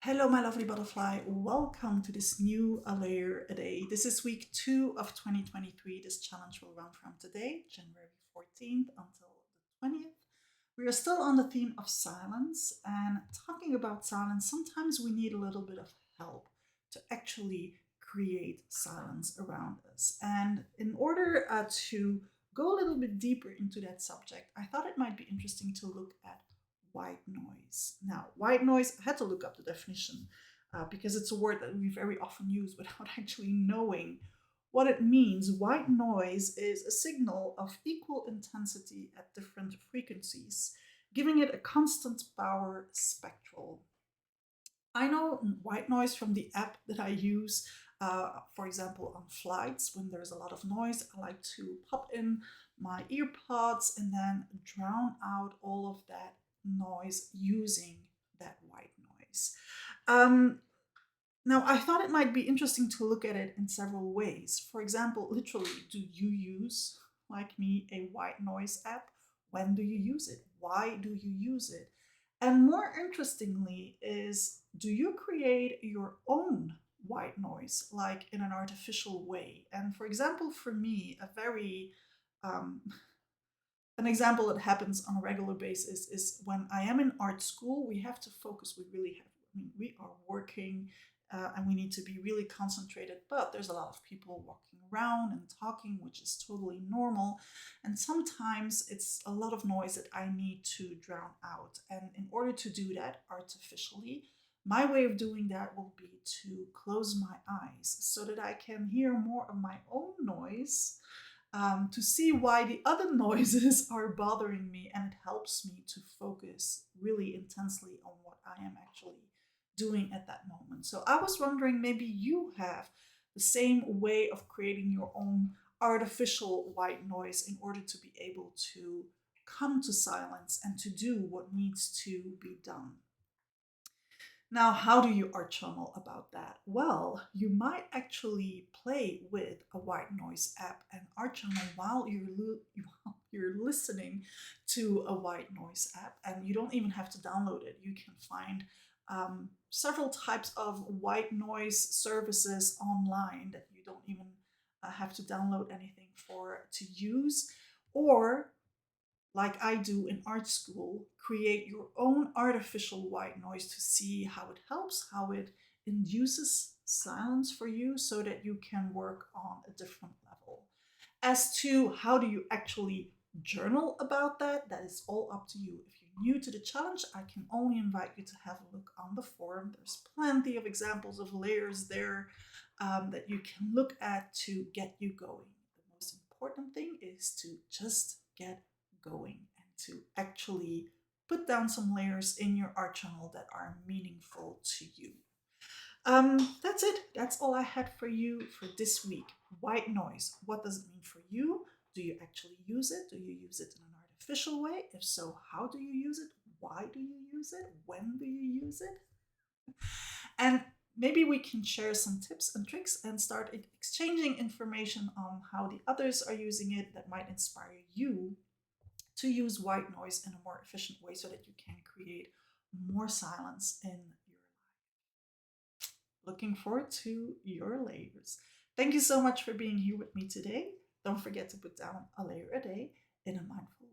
Hello, my lovely butterfly. Welcome to this new A Layer a Day. This is week 2 of 2023. This challenge will run from today, January 14th, until the 20th. We are still on the theme of silence, and talking about silence, sometimes we need a little bit of help to actually create silence around us. And in order to go a little bit deeper into that subject, I thought it might be interesting to look at white noise. Now, white noise, I had to look up the definition because it's a word that we very often use without actually knowing what it means. White noise is a signal of equal intensity at different frequencies, giving it a constant power spectral. I know white noise from the app that I use. For example, on flights, when there's a lot of noise, I like to pop in my earpods and then drown out all of that noise using that white noise. Um, Now, I thought it might be interesting to look at it in several ways. For example, literally, do you use, like me, a white noise app? When do you use it? Why do you use it? And more interestingly, is do you create your own white noise, like in an artificial way? And for example, for me, um, an example that happens on a regular basis is when I am in art school, we have to focus. We really have, I mean, we are working and we need to be really concentrated, but there's a lot of people walking around and talking, which is totally normal. And sometimes it's a lot of noise that I need to drown out. And in order to do that artificially, my way of doing that will be to close my eyes so that I can hear more of my own noise, to see why the other noises are bothering me, and it helps me to focus really intensely on what I am actually doing at that moment. So I was wondering, maybe you have the same way of creating your own artificial white noise in order to be able to come to silence and to do what needs to be done. Now, how do you art channel about that? Well, you might actually play with a white noise app and art channel while while you're listening to a white noise app, and you don't even have to download it. You can find several types of white noise services online that you don't even have to download anything for to use, or like I do in art school, create your own artificial white noise to see how it helps, how it induces silence for you so that you can work on a different level. As to how do you actually journal about that, that is all up to you. If you're new to the challenge, I can only invite you to have a look on the forum. There's plenty of examples of layers there that you can look at to get you going. The most important thing is to just get going and to actually put down some layers in your art channel that are meaningful to you. That's it. That's all I had for you for this week. White noise. What does it mean for you? Do you actually use it? Do you use it in an artificial way? If so, how do you use it? Why do you use it? When do you use it? And maybe we can share some tips and tricks and start exchanging information on how the others are using it that might inspire you to use white noise in a more efficient way so that you can create more silence in your life. Looking forward to your layers. Thank you so much for being here with me today. Don't forget to put down a layer a day in a mindful